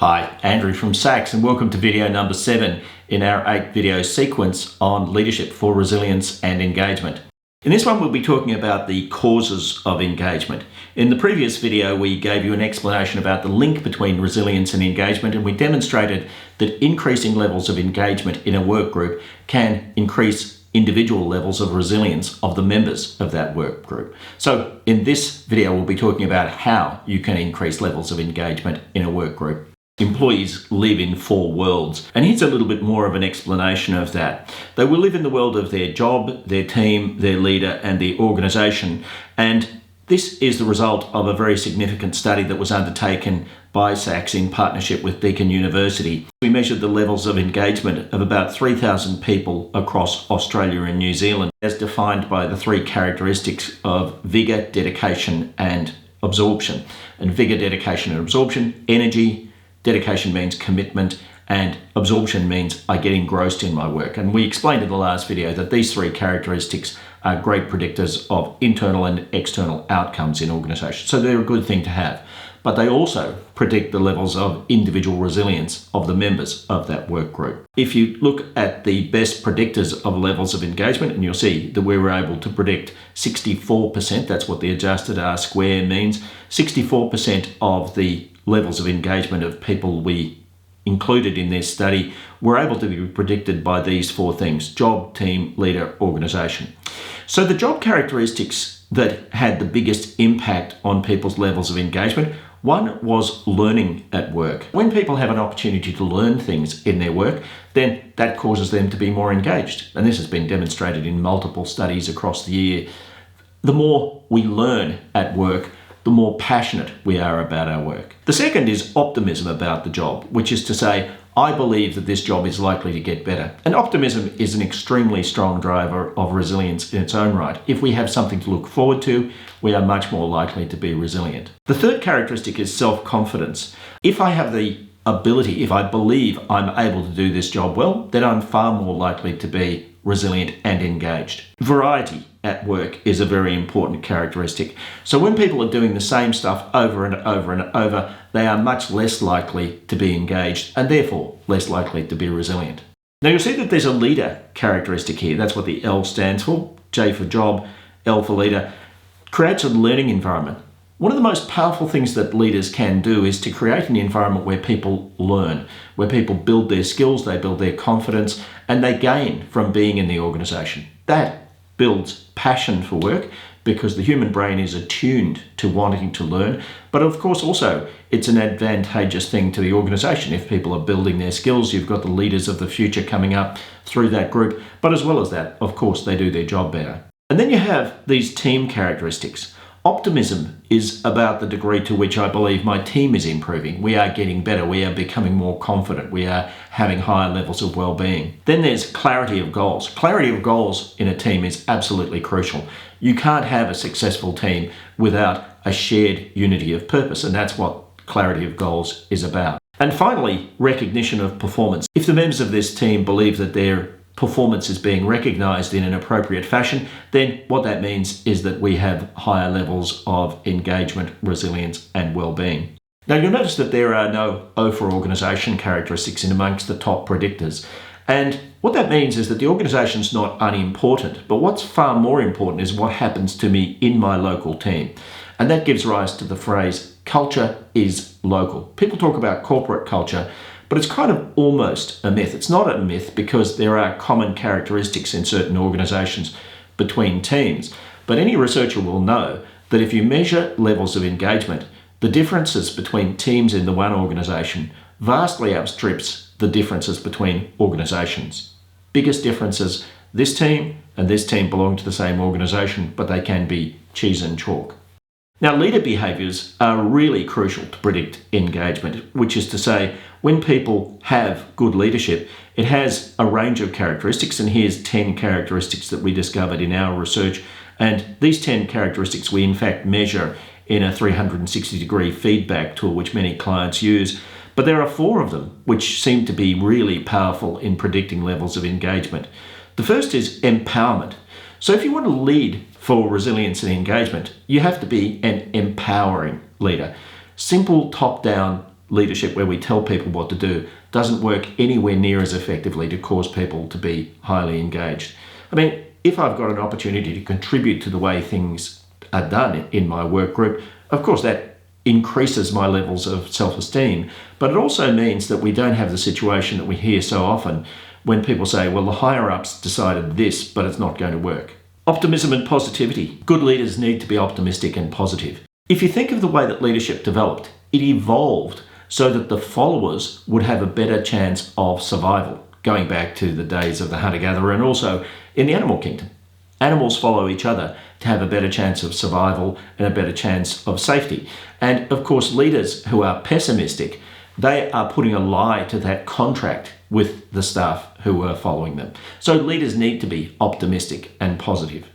Hi, Andrew from SACS, and welcome to video number 7 in our 8-video sequence on leadership for resilience and engagement. In this one, we'll be talking about the causes of engagement. In the previous video, we gave you an explanation about the link between resilience and engagement, and we demonstrated that increasing levels of engagement in a work group can increase individual levels of resilience of the members of that work group. So in this video, we'll be talking about how you can increase levels of engagement in a work group. Employees live in 4 worlds, and here's a little bit more of an explanation of that. They will live in the world of their job, their team, their leader, and the organisation, and this is the result of a very significant study that was undertaken by SACS in partnership with Deakin University. We measured the levels of engagement of about 3,000 people across Australia and New Zealand, as defined by the 3 characteristics of vigour, dedication, and absorption. And vigour, dedication, and absorption, energy. Dedication means commitment, and absorption means I get engrossed in my work. And we explained in the last video that these 3 characteristics are great predictors of internal and external outcomes in organisations. So they're a good thing to have. But they also predict the levels of individual resilience of the members of that work group. If you look at the best predictors of levels of engagement, and you'll see that we were able to predict 64%, that's what the adjusted R-square means, 64% of the levels of engagement of people we included in this study were able to be predicted by these 4 things: job, team, leader, organisation. So the job characteristics that had the biggest impact on people's levels of engagement, one was learning at work. When people have an opportunity to learn things in their work, then that causes them to be more engaged. And this has been demonstrated in multiple studies across the year. The more we learn at work, the more passionate we are about our work. The second is optimism about the job, which is to say, I believe that this job is likely to get better. And optimism is an extremely strong driver of resilience in its own right. If we have something to look forward to, we are much more likely to be resilient. The third characteristic is self-confidence. If I have the ability, if I believe I'm able to do this job well, then I'm far more likely to be resilient and engaged. Variety at work is a very important characteristic. So when people are doing the same stuff over and over and over, they are much less likely to be engaged and therefore less likely to be resilient. Now you'll see that there's a leader characteristic here. That's what the L stands for. J for job, L for leader. Creates a learning environment. One of the most powerful things that leaders can do is to create an environment where people learn, where people build their skills, they build their confidence, and they gain from being in the organisation. That builds passion for work because the human brain is attuned to wanting to learn. But of course also it's an advantageous thing to the organisation. If people are building their skills, you've got the leaders of the future coming up through that group. But as well as that, of course, they do their job better. And then you have these team characteristics. Optimism is about the degree to which I believe my team is improving. We are getting better. We are becoming more confident. We are having higher levels of well-being. Then there's clarity of goals. Clarity of goals in a team is absolutely crucial. You can't have a successful team without a shared unity of purpose, and that's what clarity of goals is about. And finally, recognition of performance. If the members of this team believe that their performance is being recognised in an appropriate fashion, then what that means is that we have higher levels of engagement, resilience, and well-being. Now you'll notice that there are no O for organisation characteristics in amongst the top predictors. And what that means is that the organisation's not unimportant, but what's far more important is what happens to me in my local team. And that gives rise to the phrase, culture is local. People talk about corporate culture, but it's kind of almost a myth. It's not a myth because there are common characteristics in certain organisations between teams. But any researcher will know that if you measure levels of engagement, the differences between teams in the one organisation vastly outstrips the differences between organisations. Biggest differences, this team and this team belong to the same organisation, but they can be cheese and chalk. Now, leader behaviours are really crucial to predict engagement, which is to say, when people have good leadership, it has a range of characteristics, and here's 10 characteristics that we discovered in our research. And these 10 characteristics we in fact measure in a 360-degree feedback tool which many clients use. But there are 4 of them which seem to be really powerful in predicting levels of engagement. The first is empowerment. So if you want to lead for resilience and engagement, you have to be an empowering leader. Simple top-down leadership where we tell people what to do doesn't work anywhere near as effectively to cause people to be highly engaged. I mean, if I've got an opportunity to contribute to the way things are done in my work group, of course that increases my levels of self-esteem, but it also means that we don't have the situation that we hear so often when people say, well, the higher-ups decided this, but it's not going to work. Optimism and positivity. Good leaders need to be optimistic and positive. If you think of the way that leadership developed, it evolved so that the followers would have a better chance of survival, going back to the days of the hunter-gatherer and also in the animal kingdom. Animals follow each other to have a better chance of survival and a better chance of safety. And of course, leaders who are pessimistic, they are putting a lie to that contract with the staff who are following them. So leaders need to be optimistic and positive.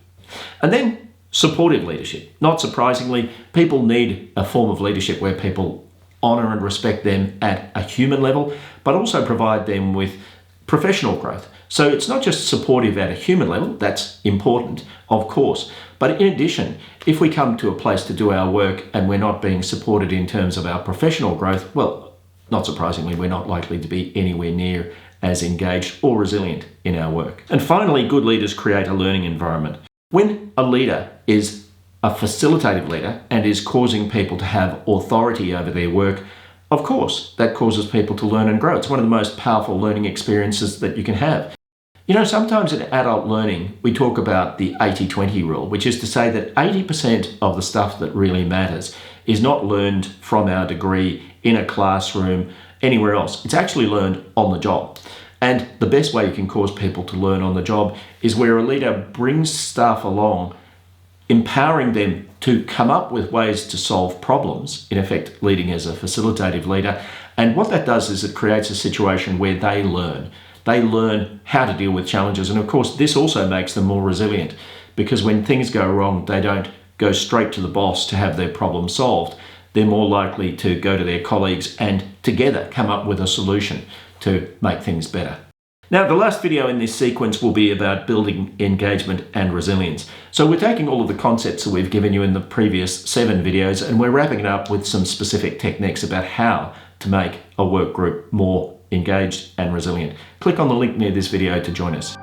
And then supportive leadership. Not surprisingly, people need a form of leadership where people honour and respect them at a human level, but also provide them with professional growth. So it's not just supportive at a human level, that's important, of course, but in addition, if we come to a place to do our work and we're not being supported in terms of our professional growth, well, not surprisingly, we're not likely to be anywhere near as engaged or resilient in our work. And finally, good leaders create a learning environment. When a leader is a facilitative leader and is causing people to have authority over their work, of course, that causes people to learn and grow. It's one of the most powerful learning experiences that you can have. You know, sometimes in adult learning, we talk about the 80-20 rule, which is to say that 80% of the stuff that really matters is not learned from our degree in a classroom, anywhere else. It's actually learned on the job. And the best way you can cause people to learn on the job is where a leader brings staff along, empowering them to come up with ways to solve problems, in effect leading as a facilitative leader. And what that does is it creates a situation where they learn. They learn how to deal with challenges. And of course, this also makes them more resilient, because when things go wrong, they don't go straight to the boss to have their problem solved. They're more likely to go to their colleagues and together come up with a solution to make things better. Now, the last video in this sequence will be about building engagement and resilience. So we're taking all of the concepts that we've given you in the previous 7 videos, and we're wrapping it up with some specific techniques about how to make a work group more engaged and resilient. Click on the link near this video to join us.